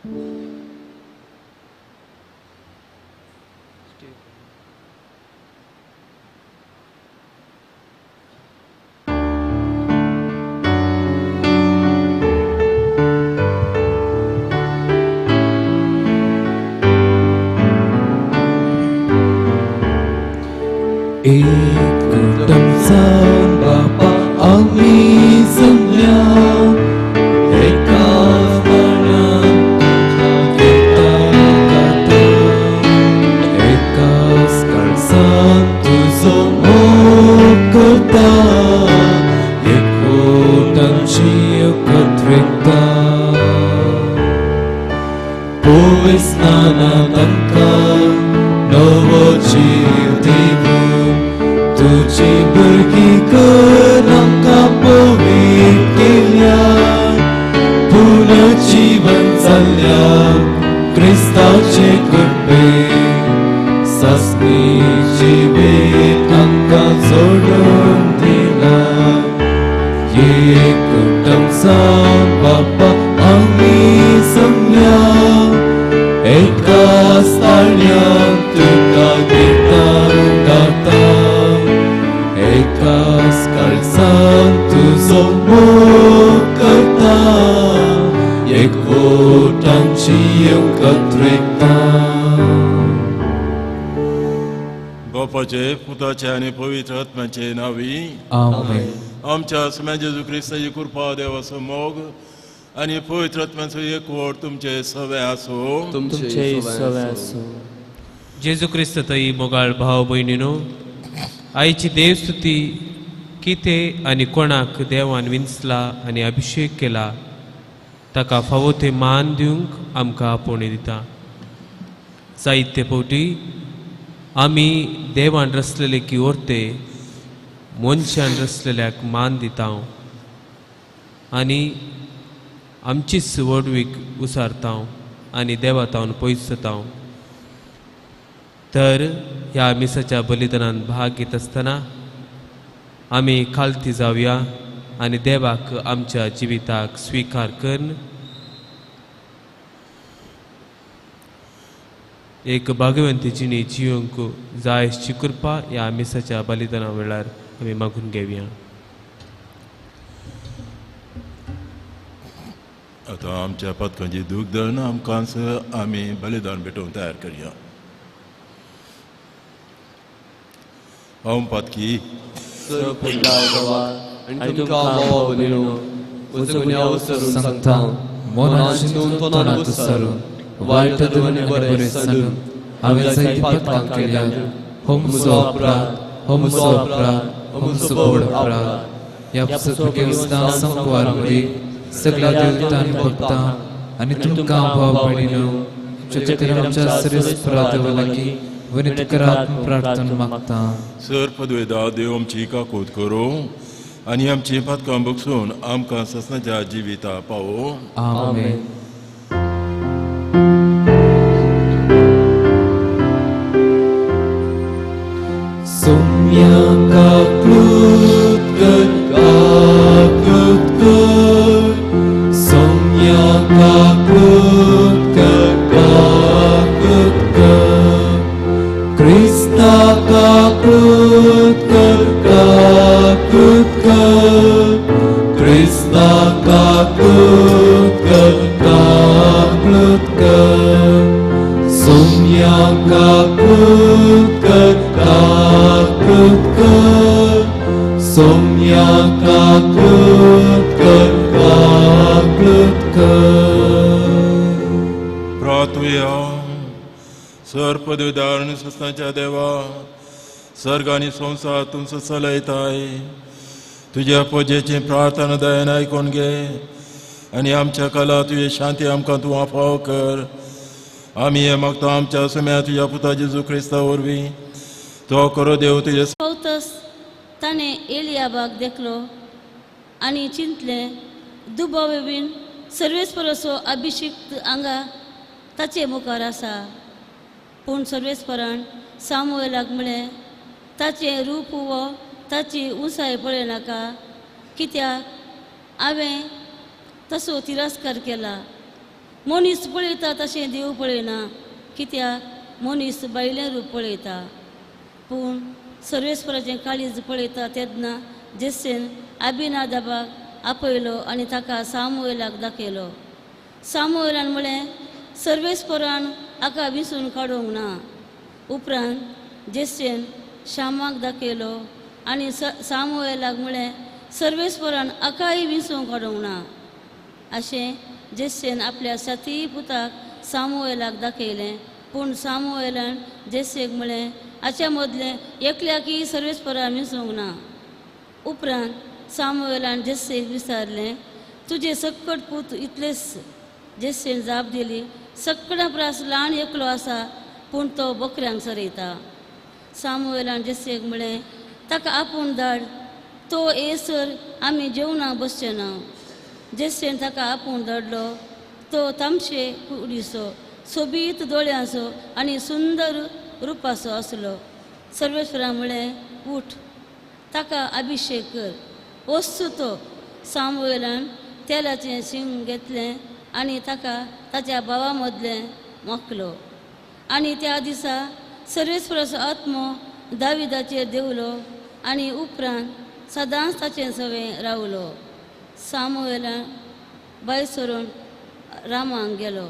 Ikutang Bapa kami semua, Eka mana kita kata, Eka sekal satu semua kota, Ikutang siap ketrikta, Pois nana tangka, Novo ciu tibu. Tuji pergi ke nangka pemikinya, Puna jiwan salya Krista cekutbe, Sasni jibit angka zordon dila, Yekutang sang Bapa kami semua, Eka stalnya tuka kita datang, Eka sekal satu semua kata, Ikutang cium ketrikta. बापाचे पुताचे आणि पवित्र आत्म्याचे नावी आमेन. आमच्या समान जेजू ख्रिस्ताची कृपा देवाचो मोग आणि पवित्र आत्म्याचो एकवट तुमचे सवे आसो. तुमचे सवे आसो. जेजू ख्रिस्त तई मोगाळ भाव भयणीनो, आईची देवस्तुती किते आनी कोणाक देवान विंचला आनी अभिषेक केला ताका फावो ते मान दिवंक आमकां आपोवणी दिता. जायते फावटी आमी देवान रचलेले किवर्ते मनशान रचलेल्याक मान दिता आनी आमचीच वडवीक उसारता आनी देवा तावन पयस जाता. तर ह्या मिसाच्या बलिदानान भाग घेत आसतना आमी खालती जावया आनी देवाक आमच्या जिविताक स्वीकार करून एक भाग्यवंती जिणी जियोंक जायची कृपा ह्या मिसाच्या बलिदाना वेळार आमी मागून घेवया. आता आमच्या पथकांची दूख धरून आमकांच आमी बलिदान भेटोवन तयार करया. हांव पथकी पुरताय देवा आनी तुमकां भाव भयणीनो, म्हजो गुन्यांव विसरून सांगता, मनांत चिंतून तोंडांत विसरून वायट आनी बरें सांडून हांवें जायतीं पातकां केल्यात. हो म्हजो अपराध, हो म्हजो अपराध, हो म्हजो व्हड अपराध. ह्या वेवस्था संकवार मदीं सगळ्या देवतां आनी भक्तां आनी तुमकां भाव भयणीनो, तुमच्या खातीर आमच्या सरेस्परादेवा लागीं विनंती करात प्रार्थना मागता. सर पदवेदा देव आमची काकूत करो आनी आमची पथकां बगसून आमकां ससनाच्या जिविता पावो. आमेन. Somyaka krutkat kakutkut, Somyaka krutkat kakutkut, Krista kakrutkat kakutkut, Krista kakrutkat kakutkut, Somyaka krutkat kakutkut, Somyaka krutkat kakutkut. प्रार्थुया. सर पदवीदार आनी ससनाच्या देवा, सर्ग आनी संवसार तुमचो चलयताय. तुज्या पोजेची प्रार्थना दयेन आयकून घे आनी आमच्या कला तुजे शांती आमकां तूं आफाव कर. आमी हे मागता आमच्या सुम्या तुज्या पुता जेजू क्रिस्ता वरवीं. तो करो देव तुजे पौतस ताणें एलियाबाक देखलो आनी चिंतलें, दुबावे बीन सर्वेस्पराचो अभिषेक हांगा ताचे मुखार आसा. पूण सर्वेस्परान सामुएलाक म्हळें, ताचें रूप वो ताची उंचाय पळयनाका, कित्याक हांवें तसो तिरस्कार केला. मनीस पळयता तशें देव पळयना, कित्याक मनीस बायलें रूप पळयता. पूण सर्वेस्पराचें काळीज पळयता तेन्ना जेसेन अभिनादाबाक आपयलो आनी ताका सामुएलाक दाखयलो. सामुएलान म्हळें, सर्वेस्परान हाका विसरून काडूंक ना. उपरांत जेसेन शामाक दाखयलो आनी सामुएलाक म्हळें, सर्वेस्परान हाकाय विसरूंक काडूंक ना. अशें जेसेन आपल्या साती पुताक सामुएलाक दाखयलें. पूण सामुएलान जेसेक म्हळें, हाच्या मदलें एकल्याकय सर्वेस्परान विसरूंक ना. उपरांत सामुएलान जेसेक विचारलें, तुजें सक्कट पूत इतलेंच? जेसेन जाप दिली, सक्कडां प्रास ल्हान एकलो आसा, पूण तो बकऱ्यांक चरयता. सामुएलान जेसेक म्हळें, ताका आपूण धाड, तो येसर आमी जेवणाक बसचे ना. जेसेन ताका आपूण धाडलो. तो तामशे कुडीचो, सोबीत दोळ्यांचो आनी सुंदर रुपाचो आसलो. सर्वेस्परान म्हळें, उठ, ताका अभिशेक कर. वस्तू तो. सामुएलान तेलाचें शिंग घेतलें आनी ताका ताच्या भावा मदलें मोखलो. आनी त्या दिसा सर्वेस्पराचो आत्मो दाविदाचेर देवलो आनी उपरांत सदांच ताचे सवें रावलो. सामुएलान भायर सरून रामाक गेलो.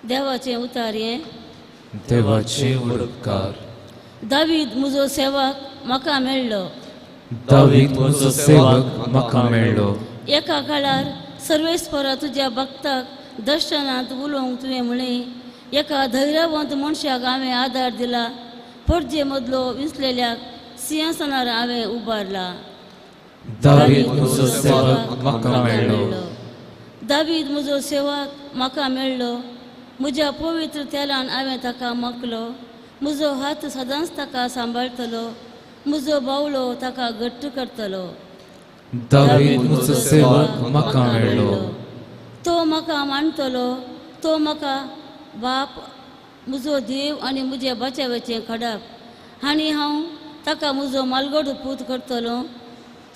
देवाचें उतार हें. देवाचे उपकार. दावीद म्हजो सेवक म्हाका मेळ्ळो. दावीद म्हजो सेवक म्हाका मेळ्ळो. एका काळार सर्वेस्परा तुज्या भक्ताक दर्शनांत उलोवंक तुवें म्हळें, एका धैर्यवंत मनशाक हांवें आदार दिला, पडजे मदलो विसलेल्याक सिंहासनार हांवें उबारला. दावीद म्हजो सेवक म्हाका मेळ्ळो. दावीद म्हजो सेवक म्हाका मेळ्ळो. म्हज्या पवित्र तेलान हांवें ताका मोखलो. म्हजो हात सदांच ताका सांबाळटलो. म्हजो बावलो ताका घट्ट करतलो. दावीद म्हजो सेवक म्हाका मेळ्ळो. तो म्हाका मानतलो. तो म्हाका बाप, म्हजो देव आनी म्हजे बचावाचें खडाप. आनी हांव ताका म्हजो मालगडो पूत करतलो.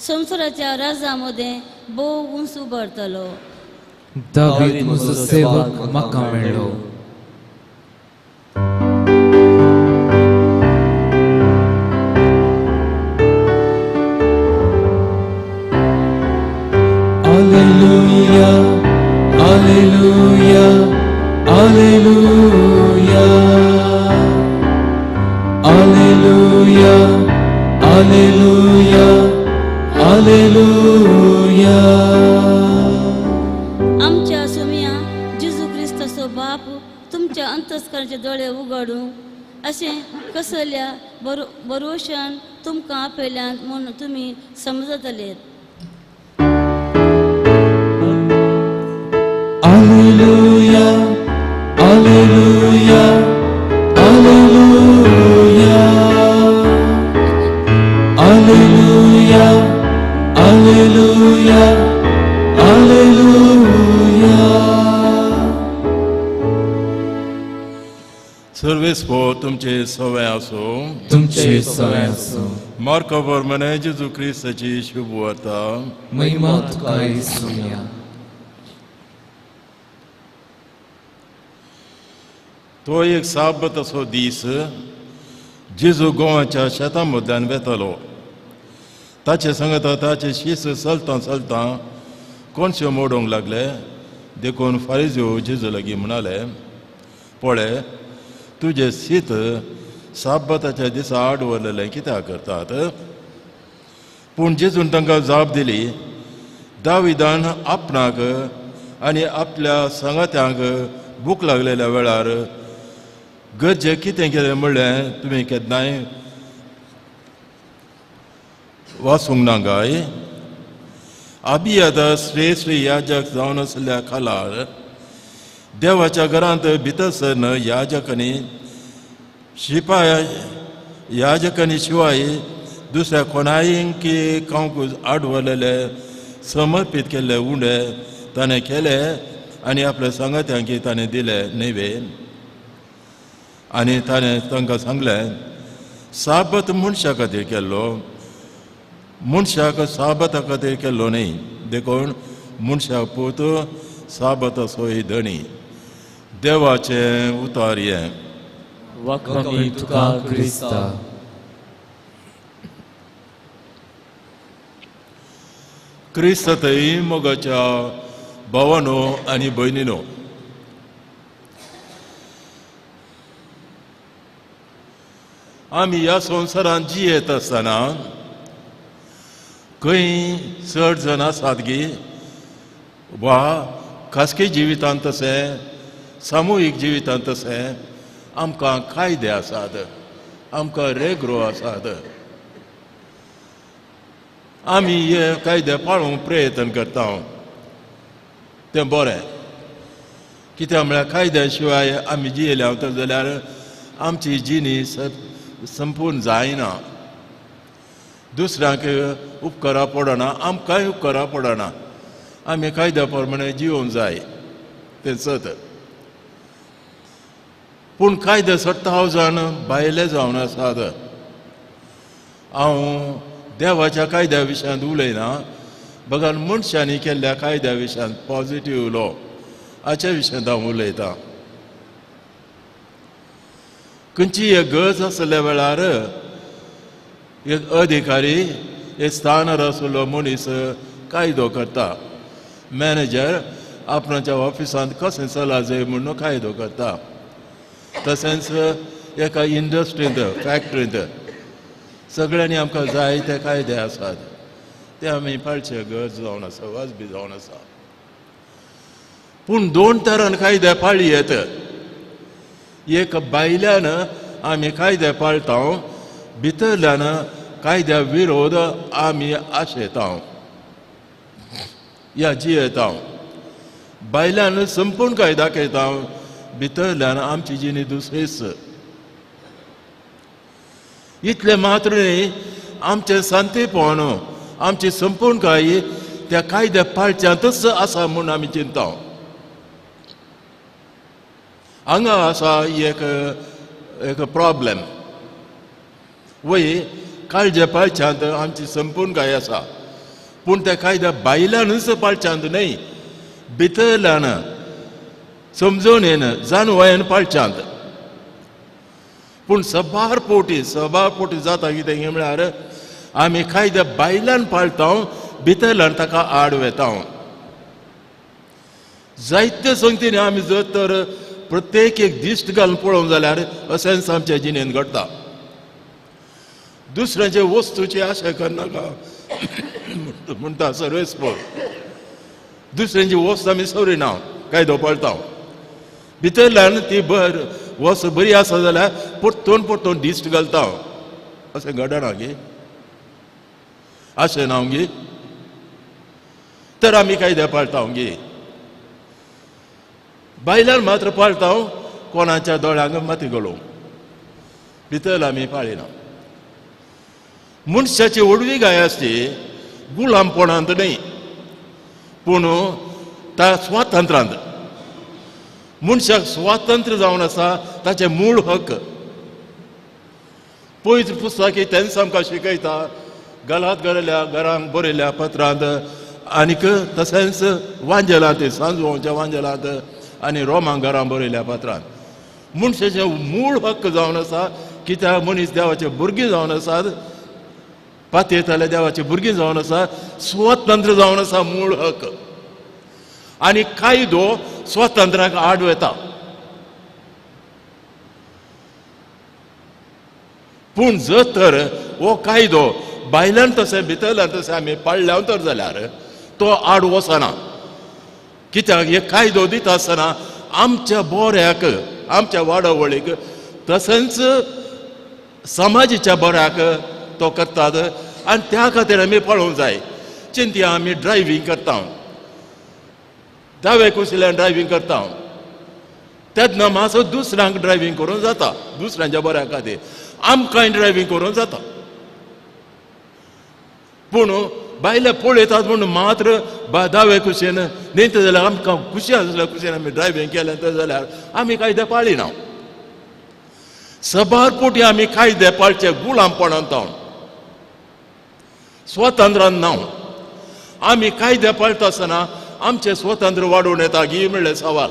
संवसाराच्या राजा मदें भोव उंच उबारतलो. दावीद म्हजो सेवक म्हाका मेळ्ळो. Alleluia, Alleluia, Alleluia, Alleluia, Alleluia, Alleluia. आमच्या सुमिया जेजू क्रिस्ताचो बाप तुमच्या अंतस्करणाचे दोळे उगडूं अशें कसल्या भरोशान तुमकां आपयल्यात म्हूण तुमी समजतलेत. Alleluia, Alleluia, Alleluia, Alleluia, Alleluia, Alleluia. सर्वेस्पर तुमचे सवय आसो. तुमचे सवय आसूं. मार्का प्रमाणे जेजू क्रिस्ताची शुभ वार्ता. महिमा तुका येसुया. तो एक साबत असो दीस जेजू गोवाच्या शेतां मदल्यान वेतालो. ताचे सांगता ताचे शीस चलतां चलतां कोणशे मोडूंक लागले. देखून फारिझ्यो जेजू लागीं म्हणाले, पळय, तुजें शीत साबताच्या दिसा आड व्हरलेलें कित्याक करतात? पूण जेजून तांकां जाप दिली, दाविदान आपणाक आनी आपल्या सांगात्यांक भूक लागलेल्या वेळार गरजे कितें केलें म्हणलें तुमी केन्नाय वाचूंक ना काय? अबियादा श्रेश्ठ याजक जावन आसल्या काळार देवाच्या घरांत भितर सरन याजकांनी याजकांनी शिवाय दुसऱ्या कोणायक खावंक आडवलेले समर्पीत केल्ले उंडे ताणें केले आनी आपल्या सांगात्यांक ताणें दिले नैवेद. आनी ताणें तांकां सांगलें, साबत मनशा खातीर केल्लो, मनशाक साबता खातीर केल्लो न्ही. देखून मनशाक पोत साबत सोय धणी देवाचें उतार हें वखमी तुका क्रिस्ता. क्रिस्त थंय मोगाच्या भावानो आनी भयणीनो, आमी ह्या संवसारांत जियेत आसतना खंय चड जण आसात गी वा खासगी जिवितांत तशें सामुहीक जिवितांत तशें आमकां कायदे आसात, आमकां रेग्रो आसात. आमी हे कायदे पाळूंक प्रयत्न करता. तें बरें, कित्याक म्हळ्यार कायद्या शिवाय आमी जियेल्या तर जाल्यार आमची जिणी संपूर्ण जायना. दुसऱ्यांक उपकारा पडना, आमकांय उपकारा पडना. आमी कायद्या प्रमाणे जिवंक जाय तें सत. पूण कायदे 70,000 भायले जावन आसात. हांव देवाच्या कायद्या विशयांत उलयना, बगान मनशांनी केल्ल्या कायद्या विशयांत पॉझिटिव्ह लॉ हाच्या विशयांत हांव उलयतां. खंयची एक गरज आसल्या वेळार एक अधिकारी, एक स्थानार आशिल्लो मनीस कायदो करता. मॅनेजर आपणाच्या ऑफिसांत कशें चला जाय म्हणून कायदो करता. तशेंच एका इंडस्ट्रींत, फॅक्टरींत सगळ्यांनी आमकां जाय ते कायदे आसात. ते आमी पाळचे गरज जावन आसा, वाजबी जावन आसा. पूण दोन तरान कायदे पाळी येत. एक भायल्यान आमी कायदे पाळटा, भितरल्यान कायद्या विरोध आमी आशेता या जियेता. भायल्यान संपूर्ण कायदा केता, भितरल्यान आमची जिणी दुसरीच. इतले मात्र न्ही, आमचें सांतीपण, आमची संपूर्णकाय त्या कायद्या पाळच्यांतच आसा म्हूण आमी चिंता. हांगा आसा एक प्रॉब्लेम. वय कायदे पाळच्यांत आमची संपूर्णकाय आसा, पूण त्या कायद्या भायल्यानच पाळच्यांत न्हय, भितरल्यान समजून येन जाणवयन पाळच्यांत. पूण सबार पोटी जाता कितें म्हळ्यार आमी कायदे भायल्यान पाळटा, भितरल्यान ताका आड वेता. जायत्या संगतींनी आमी जर तर प्रत्येक एक दिश्ट घालून पळोवंक जाल्यार अशेंच आमच्या जिणेंत घडटा. दुसऱ्याचे वस्तूची आशा करनाका म्हणटा सर्वेस्पर. दुसऱ्यांची वस्त आमी सवरिना, कायदो पाळटा. भितरल्यान ती वस्त बरी आसा जाल्यार परतून दिश्ट घालता. अशें घडना गे, अशें ना गे. तर आमी कायदे पाळटा गे. भायल्यान मात्र पाळटा कोणाच्या दोळ्यांक माती घालूंक, भितर आमी पाळिना. मनशाची व्हडवी गाय आसची गुलामपणांत न्हय, पूण त्या स्वातंत्र्यांत. मनशाक स्वातंत्र्य जावन आसा ताचे मूळ हक. पयस पुस्तकी तेंच आमकां शिकयता. गलात घरांक बरयल्या पत्रांत आनीक तशेंच वांजेलांत, सांजोवच्या वांजेलांत आनी रोमांक घरां बरयल्या पत्रांत मनशाचे मूळ हक्क जावन आसा. कित्याक मनीस देवाचे भुरगीं जावन आसात, पातयेताले देवाचे भुरगीं जावन आसा, स्वतंत्र जावन आसा मूळ हक. आनी कायदो स्वातंत्र्याक आड वेता. पूण जर तर हो कायदो भायल्यान तशें भितरल्यान तशें आमी पाळल्या तर जाल्यार तो आड वचना. कित्याक हे कायदो दिता आसतना आमच्या बऱ्याक, आमच्या वाडवळीक, तशेंच समाजाच्या बऱ्याक तो करतात. आनी त्या खातीर आमी पळोवंक जाय. चिंतया आमी ड्रायव्हिंग करता, दावे कुशिल्ल्यान ड्रायव्हिंग करता, तेन्ना मातसो दुसऱ्यांक ड्रायव्हिंग करूंक जाता. दुसऱ्यांच्या बऱ्या खातीर आमकांय ड्रायव्हिंग करूंक जाता. पूण भायले पळयतात म्हणून मात्र दावे कुशीन न्ही जाल्यार आमकां खुशी आसल्या कुशीन आमी ड्रायव्हिंग केलें तर जाल्यार आमी कायदे पाळिना. सबार पोटी आमी कायदे पाळचे गुलामपणांत स्वातंत्र्यान ना. आमी कायदे पाळटा आसतना आमचे स्वतंत्र वाडून येता गी म्हणले सवाल.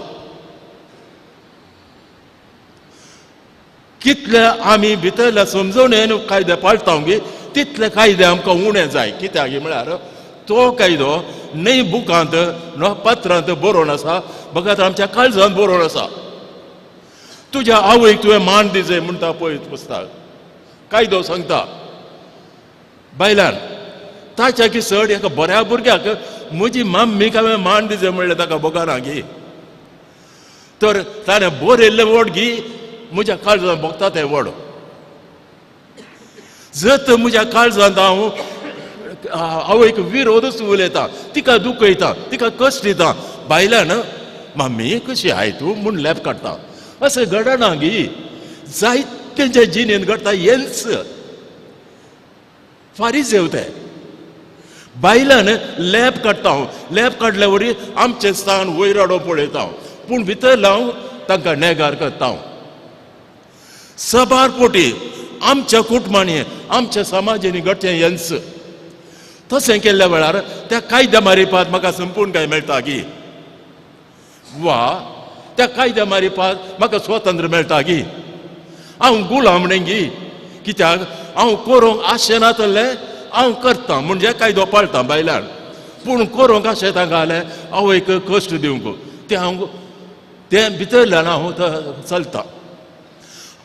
कितले आमी भितरल्या समजून कायदे पाळटा गी तितले कायदे आमकां उणे जाय. कित्याक म्हळ्यार तो कायदो न्हय बुकांत न पत्रांत बरोवन आसा, फकत आमच्या काळजांत बरोवन आसा. तुज्या आवयक तुवें मान दिजय म्हणटा पळय पुस्तक, कायदो सांगता बायलान ताच्या की चड एका बऱ्या भुरग्याक म्हजी मम्मीक हांवें मान दिजय म्हणलें ताका बोगाना गी. तर ताणें बरयल्लें वड गी म्हज्या काळजांत भोगता तें वड. जत म्हज्या काळजांत हांव आवयक विरोधच उलयता, तिका दुखयता, तिका कश्ट दिता, बायलान मम्मी कशी आय तूं म्हूण लॅप काडटा. अशें घडना गी. जायत्यांच्या जिणेन घडटा हेंच. फारीजेव ते बायलान लॅप काडटा. लॅप काडल्या वरी आमचें स्थान वयर हाडून पळयता, पूण भितर लावन तांकां नेगार करता. सबार पोटी आमच्या कुटुंबांनी आमच्या समाजांनी घडचें हेंच. तशें केल्ल्या वेळार त्या कायद्या मारिपाक म्हाका संपूर्णकाय मेळटा गी, वा त्या कायद्या मारिपाक म्हाका स्वतंत्र मेळटा गी. हांव गुलाम न्हय गी. कित्याक हांव करूंक आशें नातलें हांव करतां, म्हणजे कायदो पाळटा बायलान. पूण करूंक आशें तांकां जाल्यार आवयक कश्ट दिवंक तें हांव तें भितरल्यान हांव चलतां.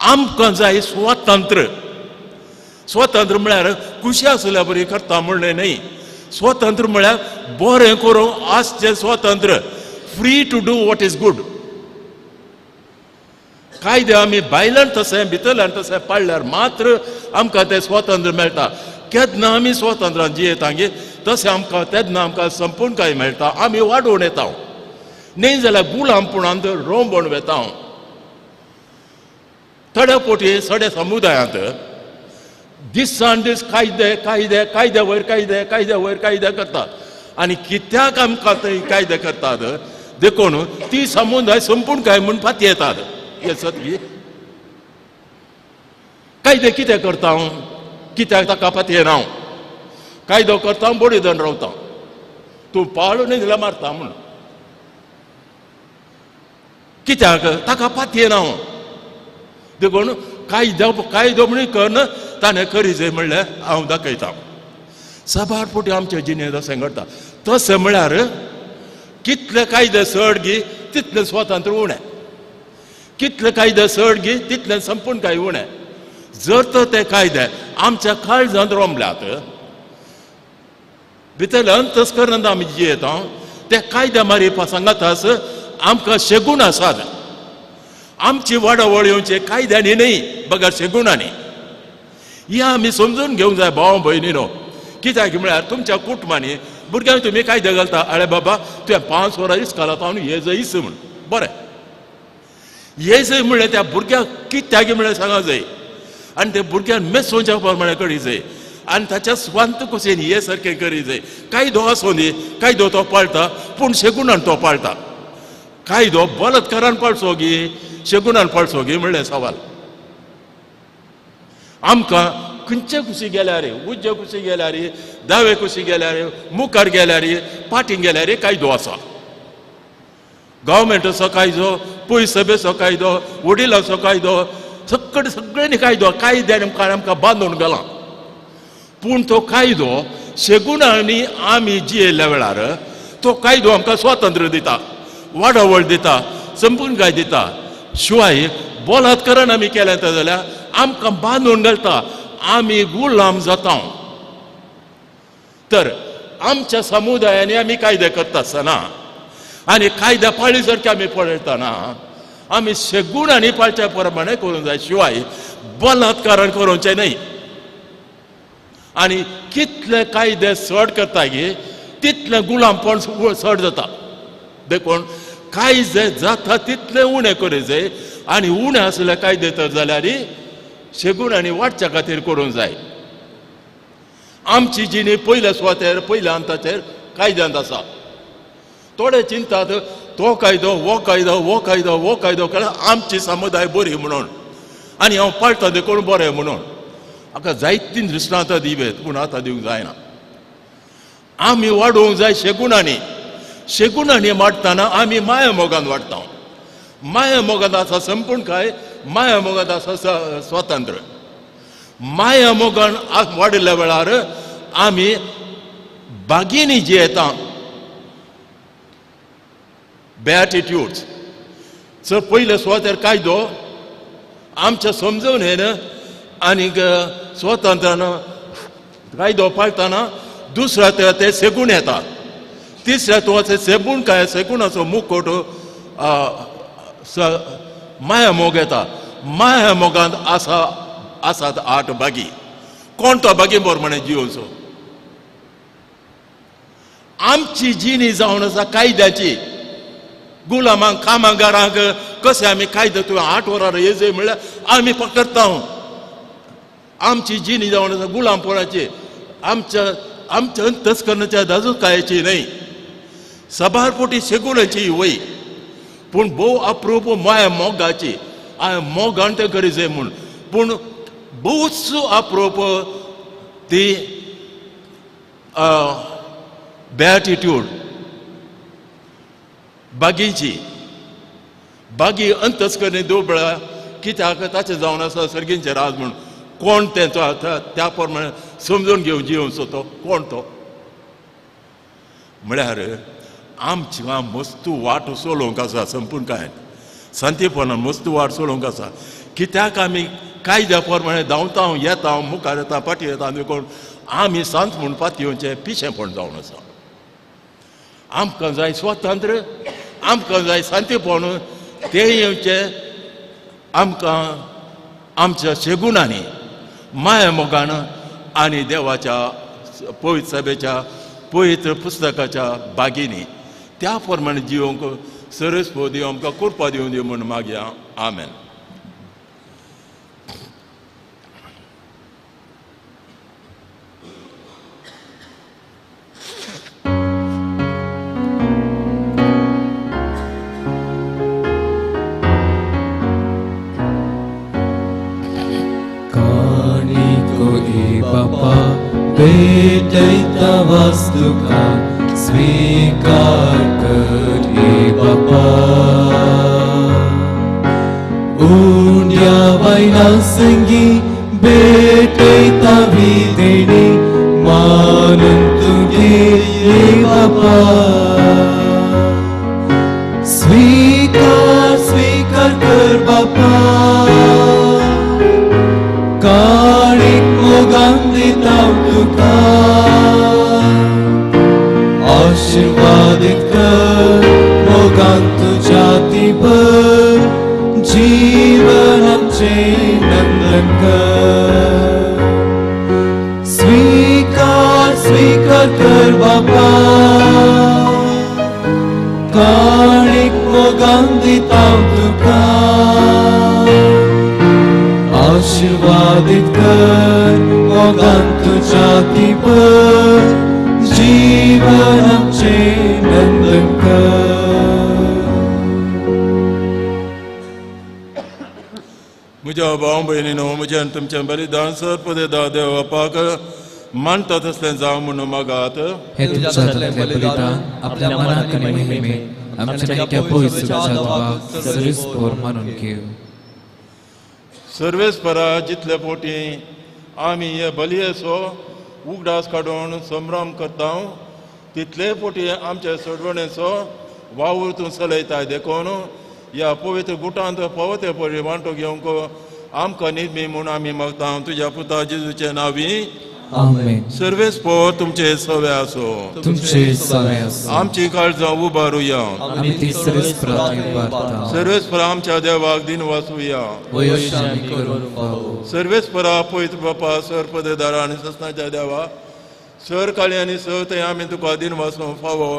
आमकां जाय स्वतंत्र. स्वतंत्र म्हळ्यार खुशी आसल्या बरी करता म्हणलें न्हय. स्वतंत्र म्हळ्यार बरें करूंक आसचें स्वतंत्र. Free to do what is good. कायदे आमी बायलान तशें भितरल्यान तशें पाळल्यार मात्र आमकां तें स्वतंत्र मेळटा. केन्ना आमी स्वतंत्रान जियेता गे तशें आमकां तेन्ना आमकां संपूर्णकाय मेळटा. आमी वाडोवन येता, न्हय जाल्यार गुलामपणांत रोंबोन वेता. थोड्या पोटी सगळ्या समुदायांत दिसान दीस कायदे कायदे कायद्या वयर कायदे कायद्या वयर कायदे करतात. आनी कित्याक आमकां थंय कायदे करतात देखून ती समुदाय संपूर्णकाय म्हूण फाटी येतात. हे सत्य कायदे कितें करता हांव, कित्याक ताका फाटी येना. हांव कायदो करता बडीदन रावता, तूं पाळ न्हय जाल्यार मारता म्हूण. कित्याक ताका फाटी येना. हांव देखून कायदो म्हण करना ताणें करी जाय म्हणल्यार हांव दाखयतां. सबार पोटी आमच्या जिणेंत अशें घडटा. तशें म्हळ्यार कितले कायदे चड गी तितलें स्वतंत्र उणें, कितले कायदे चड गी तितलें संपूर्णकाय उणें. जर तर ते कायदे आमच्या काळजांत रोंबल्यात, भितरल्या अंतस्करणांत आमी जियेता, ते कायद्या मारिपा सांगातास आमकां शेगूण आसात. आमची वाडावळ येवचे कायद्यांनी न्हय, बघा शेगुणांनी. ही आमी समजून घेवंक जाय भाव भयणीनो. कित्याक म्हळ्यार तुमच्या कुटुंबांनी भुरग्यांक तुमी कायदे घालता, आरे बाबा तुवें 5 वरां इस्कालांत हांव हे जय इस म्हूण. बरें, हे जय म्हणल्यार त्या भुरग्याक कित्याक म्हळ्यार सांगूंक जाय, आनी त्या भुरग्यान मेसोवच्या प्रमाणे करी जाय, आनी ताच्या स्वांत कुशीन हे सारकें करी जाय. कायदो आसूं न्ही, कायदो तो पाळटा, पूण शेगुणान तो पाळटा. कायदो बलात्कारान पाळचो गी शेगुणान पाळचो गी म्हणलें सवाल. आमकां खंयचे कुशी गेल्यार, उज्जे कुशी गेल्यार, दावे कुशी गेल्यार, मुखार गेल्यार, पाटींग गेल्यार कायदो आसा. गव्हर्मेंटाचो कायदो, पयस सभेचो कायदो, वडिलांचो कायदो, सगळ्यांनी कायदो कायद्यान आमकां बांदून गेला. पूण तो कायदो शेगुणांनी आमी जियेल्ल्या वेळार तो कायदो आमकां स्वातंत्र्य दिता, वाडावळ दिता, संपूर्णकाय दिता. शिवाय बलात्कारान आमी केलें जाल्यार आमकां बांदून घालता, आमी गुलाम जाता. तर आमच्या समुदायांनी आमी कायदे करता आसतना आनी कायद्या पाळी सारके आमी पळयतना आमी शेगुणांनी पाळच्या प्रमाणे करूंक जाय, शिवाय बलात्कारान करूंचे न्हय. आनी कितले कायदे चड करता गे तितलें गुलामपण चड जाता. देखून कायदे जाता तितले उणें करूं जाय, आनी उणें आसले कायदे तर जाल्यार शेगुणांनी वाडच्या खातीर करूंक जाय. आमची जिणी पयल्या सुवातेर पयल्या अंताचेर कायद्यांत आसा. थोडे चिंतात तो कायदो वो कायदो वो कायदो वो कायदो केल्यार आमची समुदाय बरी म्हणून, आनी हांव पाळटा देखून बरें म्हणून. म्हाका जायतीं दृश्टांतां दिवेत, पूण आतां दिवंक जायना. आमी वाडोवंक जाय शेगुणांनी. शेगुणांनी वाटताना आमी माया मोगान वाटता. माया मोगान आसा संपूर्ण काय, माया मोगान आसा स्वातंत्र्य. माया मोगान वाडिल्ल्या वेळार आमी बागिनी जी येता बेएटिट्यूड्स, सो पयले स्वातर कायदो आमच्या समजून येन आनीक स्वातंत्र्यान कायदो पाळटाना दुसऱ्या ते सेगूण येता. तिसऱ्या तो सेगूण काय सेगुणाचो मुकोट माया मोग येता. माया मोगान आसात 8 बागी. कोण तो बागी प्रमाणे जिवोचो. आमची जिणी जावन आसा कायद्याची. गुलामांक कामगारांक कशें आमी कायदो तुवें 8 वरां येजय म्हणल्यार आमी पकडटा. आमची जिणी जावन आसा गुलामपणाची. आमच्या अंतस्करणाच्या दाजूकायेची न्हय, सबारपोटी शेगुणाची वय. पूण भोव अप्रूप माया मोगाची. मोगान ते गरजे म्हूण. पूण भोवच अप्रूप ती बेएटिट्यूड बागीची. बागी अंतस्करणी दोबळा कित्याक ताचें जावन आसा सर्गींचें राज म्हूण. कोण तेंचो त्या प्रमाणे समजून घेवन जिवचो तो कोण तो म्हळ्यार आमची मस्तू वाट सोलोवंक आसा संपूर्ण काय शांतीपणान मस्तू वाट सोलोवंक आसा. कित्याक आमी कायद्या प्रमाणे धांवता येता मुखार येता फाटीं येता देखून आमी सांत म्हूण पातयेवचें पिशेंपण जावन आसा. आमकां जाय स्वातंत्र्य, आमकां जाय शांतीपण. तें येवचें आमकां आमच्या शेगुणांनी माया मोगान आनी देवाच्या पवित्र सभेच्या पवित्र पुस्तकाच्या बागीनी त्या प्रमाणे जिवंक सरस्वती देव आमकां कृपा दिवं दी म्हूण मागया. आमेन. Bapa, भेटैता वस्तुका स्वीकार कर हे बापा. उंड्या वायना संगी भेटैता विदेणी मानून तुगे हे बापा. स्वीकार स्वीकार कर बापा. काळीक मोगान दिता तुका. आशीर्वादीत कर मोगान तुझ्या दिभर. जीवन आमचें नंदन कर. स्वीकार स्वीकार कर बापा. काळीक मोगान दिता तुका. आशीर्वादित कर मोगान तुझ्या दिभर. जीवन आमचें नंदन कर. म्हज्या भाव भयणीनो, म्हज्यान तुमचें बलिदान सरपदे दा देव बापाक मानता तसलें जावं म्हणून मागात. हे तुमच्या हातांतलें बलिदान आपल्या मनाक आनी महिमेक आमच्या नेट्या पवित्र देवाक सर्वेस्पर मानून घेव. सर्वेस्परा जितले पोटी आमी हे बलयेचो उगडास काडून संभ्रम करता तितले पोटी आमच्या सोडवणेचो वावर तूं चलयताय देखून ह्या पवित्र गुटांत पवते परी वांटो घेवंक आमकां निदमी म्हूण आमी मागता तुज्या पुता जेजूचे नांवी. आमेन. सर्वेस्पो तुमचे सवे आसो. तुमचे सवे आसूं. आमची काळजां उबारुया. आमी ती सर्वेस्पराक इबारता. सर्वेस्परा आमच्या देवाक दिन वाचुया. वयोश्य आमी करून पावो. सर्वेस्परा पवित्र बापा सरपदेदारा आनी सस्नाच्या देवा सर काळी आनी स थंय आमी तुका दिन वाचूंक फावो.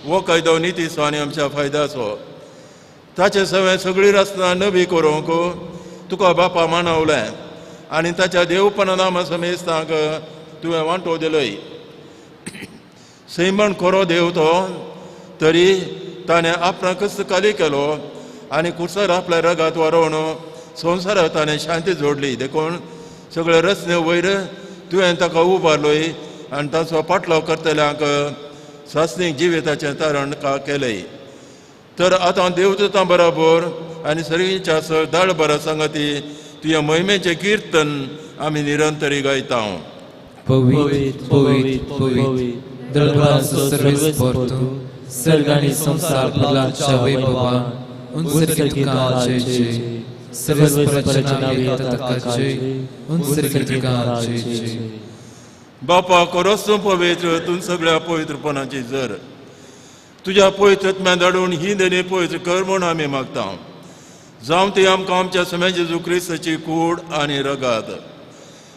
हो कायदो नितीचो आनी आमच्या फायद्याचो. ताचे सवे सगळी रचना नवी करूंक तुका बापा मानवलें आनी ताच्या देवपणा नामा समेस्तांक तुवें वांटो दिलोय. सैमण खरो देव तो तरी ताणें आपणा कस खाली केलो आनी कुसर आपल्या रगात व्हरोवन संवसाराक ताणें शांती जोडली देखून सगळे रचने वयर तुवें ताका उबारलोय आनी ताचो पाटलो करतल्यांक सासणीक जिविताचें तारण केलें. तर आतां देवदूतां बरोबर आनी सर्गीच्या सरदार बरा संगती तुझ्या महिमेचें कीर्तन आमी निरंतरी गायता. पवित्र पवित्र पवित्र दरबाराचो सर्वेस्पर तूं सर्ग आनी संसार प्रल्हादच्या वैभवान उंचरकेका जय जय. सर्वेस्पराच्या नावे ताका जय. उंचरकेका जय जय. बापा खरोच तूं पवित्र, तूं सगळ्या पवित्रपणाची जर. तुज्या पवित्रत्म्या धाडून ही देणी पवित्र कर म्हूण आमी मागता. जावं ती आमकां आमच्या समय जेजू क्रिस्ताची कूड आनी रगात.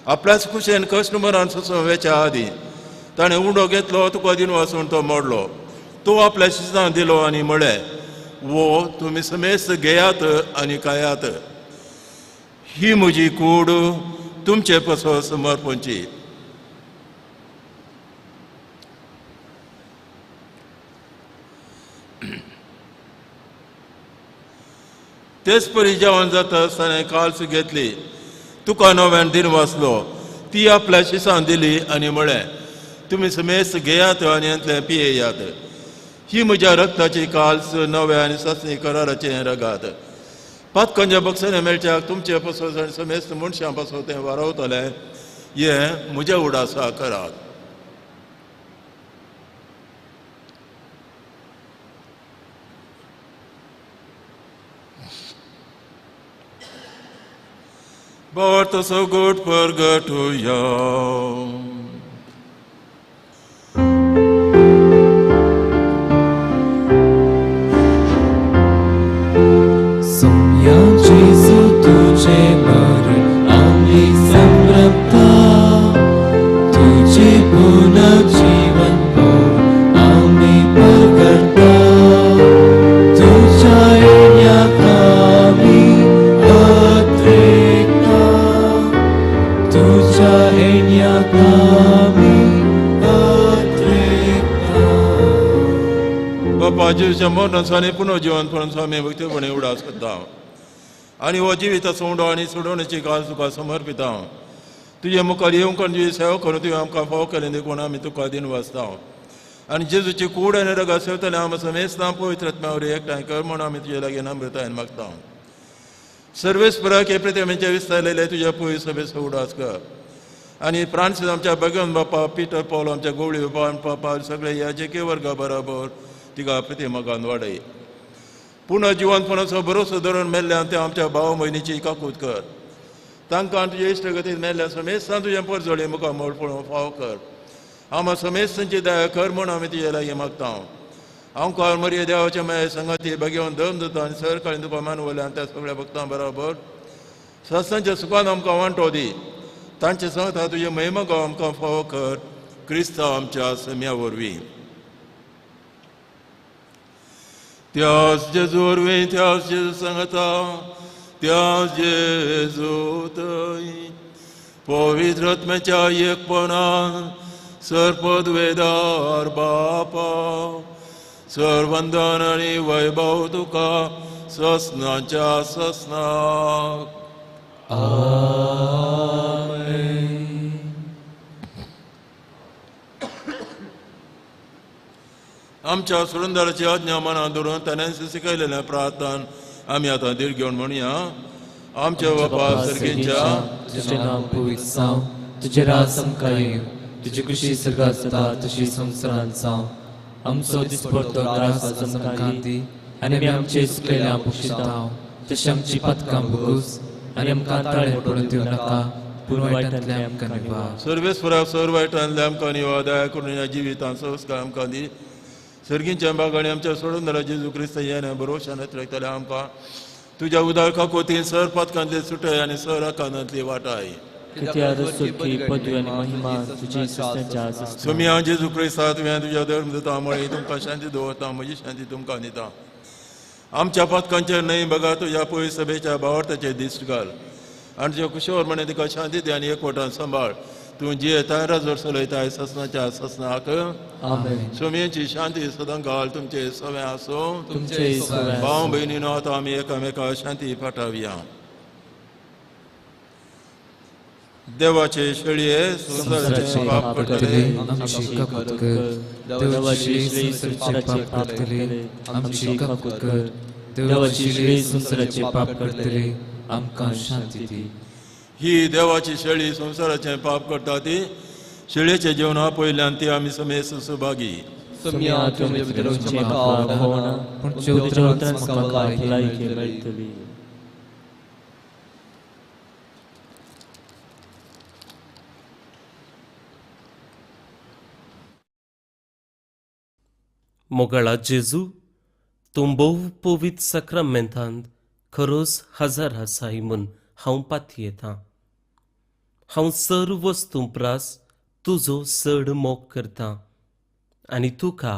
आपल्याच कुशेन कश्ट मरण सोंसोवच्या आदीं ताणें उंडो घेतलो, तुका दिन वाचून तो मोडलो. तो आपल्या शिसां दिलो आनी म्हळें, वो तुमी समेस्त घेयात आनी खायात. ही म्हजी कूड तुमचे पसो समर्पणची. तेच परी जेवण जाता आसतना काल्स घेतली, तुका नव्यान दिन वाचलो. ती आपल्या शिसां दिली आनी म्हळें, तुमी समेस्त घेयात आनी यांतलें पियेयात. ही म्हज्या रक्ताची काल्स नव्या आनी सस्नी कराराचें रगात. पातकांच्या बक्षांनी मेळच्याक तुमचे पासून आनी समेस्त मनशां पासून तें वारवतलें. हें म्हज्या उडासा करात. Bort so gut purgatoria. Sonia Jesu तुझे मरण आम्ही समर्पता. तुझे पुनर्जीवन पावून आम्ही प्रगटता. तुझ्या येण्याक आम्ही अत्रेकता. तुझ्या येण्याक आम्ही अत्रेकता. बापा जीवच्या मरणासाने पुनर्जीवन पण आमी भक्तीपणे उडास करता. आनी हो जिविता सोडो आनी सोडोवण्याची काल तुका समर्पिता. तुजे मुखार येवंक तुजी सेवा करून तुवें आमकां फाव केलें देखून आमी तुका दिन वाचता. आनी जेजूची कूड आनी रगा सेवतले आमी समेस्तां पवित्रत्म्यावर एकठांय कर म्हूण आमी तुजे लागीं नम्रतायेन मागता. सर्वेस्पराक हे प्रतिमेचे विस्तारलेले तुज्या पळय सभेचो उडास कर. आनी फ्रांसीस आमच्या भगवन बापा, पीटर पॉल आमच्या गोवळी पापा सगळे याजकी वर्गा बरोबर तिका प्रतिमाकांत वाडय. पुनः जिवंतपणाचो भरोसो धरून मेल्ल्यान ते आमच्या भाव भयणीची काकूत कर. तांकां तुजे इश्टगतीत मेल्ल्या समेस्तां तुजें परजोळी मुखार मोडपणो फाव कर. आम्हा समेस्तांची दया कर म्हूण आमी तुजे लागीं मागता. आमकां मरिये देवाच्या माये संगती भगवन धर्म दिता आनी सरकाळी तुका मानवल्यान त्या सगळ्या भक्तां बरोबर सत्सांच्या सुखान आमकां वांटो दी. तांचे सांगता तुजे महिमा गांव आमकां फाव कर. क्रिस्तांव आमच्या सम्या वरवीं. त्याच जेजू वरवीं त्याच जेजू सांगता त्याच जेजू थंय पवित्र आत्म्याच्या एकपणान सरपदवेदार बापा सर्वंदन आनी वैभव तुका ससनाच्या ससनाक. आमच्या सुरंदराची आज्ञा मनात धरून ताणें शिकयलेल्या प्रार्थनान आमी आतां दीर घेवन म्हणया. आमच्या बापा सर्गेच्या तुझे नाम पवित्र जावं. तुझे राज आमकां येवं. तुजी खुशी सर्गात जाता तशी संवसारांत जावं. आमचो दिसपडटो त्रास आमकां दी आनी आमी आमचे चुकलेल्या बक्षितांव. तशी आमची पातकां भोगूस आनी आमकां ताळे पडून दिवं नाका, पूण वायटांतल्यान आमकां निवार. सर्वेस्पराक सर वायटांतल्यान आमकां निवार. दया करून ह्या जिवितांत संस्कार आमकां दी. सर्गींच्या बागांनी आमच्या सोडून दरा जेजू क्रिस्त येण्या भरोशान रयतले आमकां तुज्या उदार काकोतीन सर पातकांतली सुटय आनी सर आकांतांतली वाटाय. सोम्या जेजू क्रिस्ता तुवें तुज्या धर्म दिता मळी तुमकां शांती दवरता. म्हजी शांती तुमकां दिता. आमच्या पातकांचेर न्हय बगा तुज्या पळय सभेच्या भावार्थाचेर दिश्ट घाल आनी तुज्या कुशेवर म्हणे तिका शांती दी आनी एकवटान सांबाळ. तूं जी येताय जर चलयताय ससनाच्या ससनाक. सोम्याची शांती सदां घाल तुमचे सवे आसो. भाव भयणीनो आतां आमी एकामेकाक शांती पाठवया. देवाचे शेळये संसाराचे पाप करतले आमची कबूल कर. देवाची शेळी संसाराचे पाप करतले आमची कबूल कर. देवाची शेळी संसाराचे पाप करतले आमकां शांती दी. ही देवाची शेळी संसाराचे पाप करता ती शेळयेचे जेवणा पयल्यान ती आमी समेस सुभागी. सम्या तुमचे भितरचे पाप होना पूण चौत्रांच म्हाका भलायकी मेळटली. मोगळा जेजू तूं भोव पवित्र सक्रामेंतांत खरोच हजर आसाय म्हूण हांव पातयेतां. हांव सर्व वस्तू प्रास तुजो चड मोग करतां आनी तुका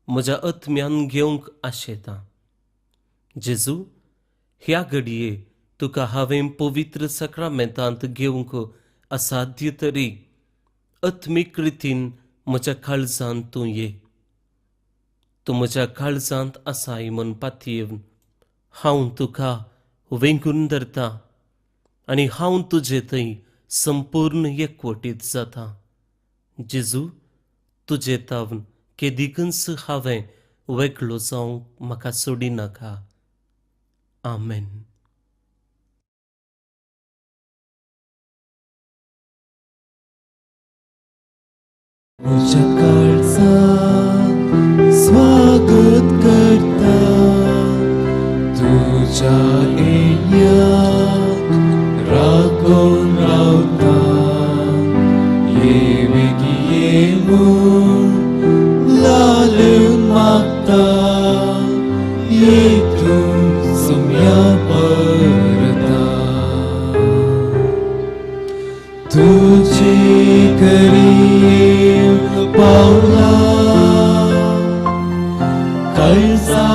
म्हज्या आत्म्यान घेवंक आशेतां. जेजू, ह्या घडये तुका हांवें पवित्र सक्रामेंतांत घेवंक असाध्य तरी आत्मीक रितीन म्हज्या काळजांत तूं ये. तूं म्हज्या काळजांत आसाय म्हूण पातयेवन हांव तुका वेंगून धरतां आनी हांव तुजे थंय संपूर्ण एकवटीत जातां. जेजू, तुजे तावन केदिकच हांवें वेगळो जावंक म्हाका सोडिनाका. आमेन. म्हज्या काळजांत स्वागत करता तुज्या येण्याक राखून रावता. ये वेगी ये म्हूण लालून मागता. ये तूं सम्या परता. तुजे घरी पावला काळजा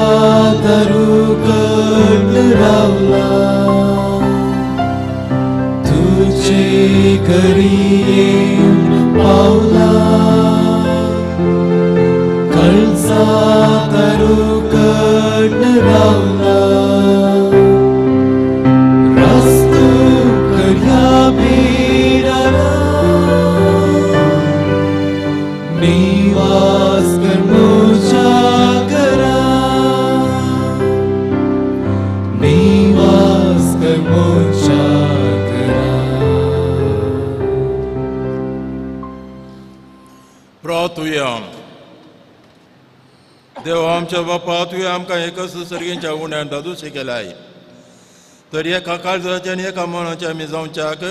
दारूगड रावला. तुजे घरी पावला काळजा दारूगड रावला. रस्तो करया बेडारा निवास कर म्हज्या घरा. निवास कर म्हज्या घरा. प्रार्थुया. देव आमच्या बापा तुवें आमकां एकच सर्गेच्या उण्यान दादूशें केलाय. तर एका काळजाच्या आनी एका मनाच्या आमी जावच्याक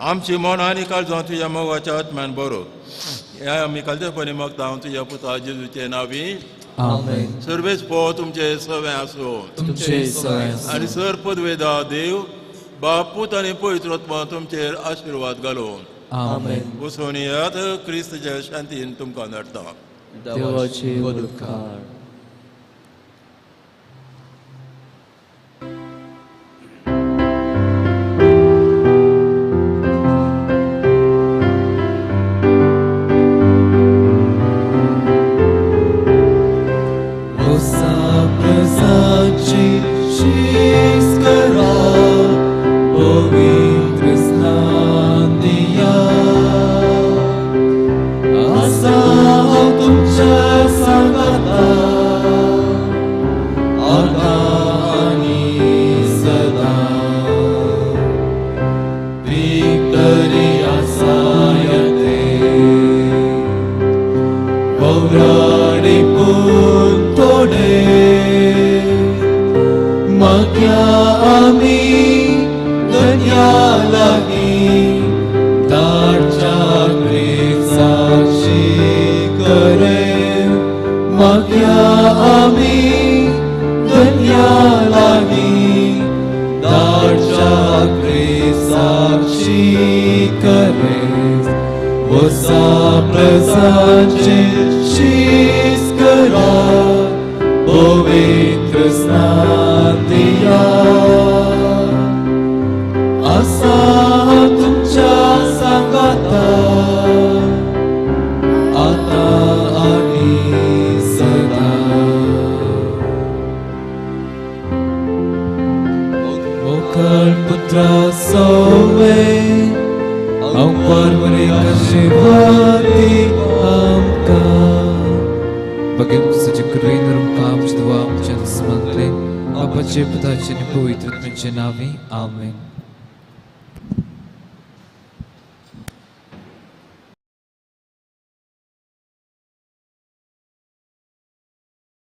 आमची मन आनी काळजां तुज्या मोगाच्या आत्म्यान बरो. ह्या आमी कालचेपणी मागता हांव तुज्या पुता जेजूचे नांवी. आमेन. सर्वेच पो तुमचे सवे आसूं तुमचे सय आसूं. आनी सर पदवेदा देव बाप पूत आनी पवित्र आत्मा तुमचेर आशिर्वाद घालून आमेन. बसून येयात. क्रिस्तच्या शांतीन तुमकां धाडटा. देवाचे उपकार. हांव परवरे कशेवाती आमकां बगेन तुझे करीन रुमकां आमची दुआ आमच्या स्मरणे बापाचे पिताचे आणि पवित्र आत्म्याचे नावे आमेन.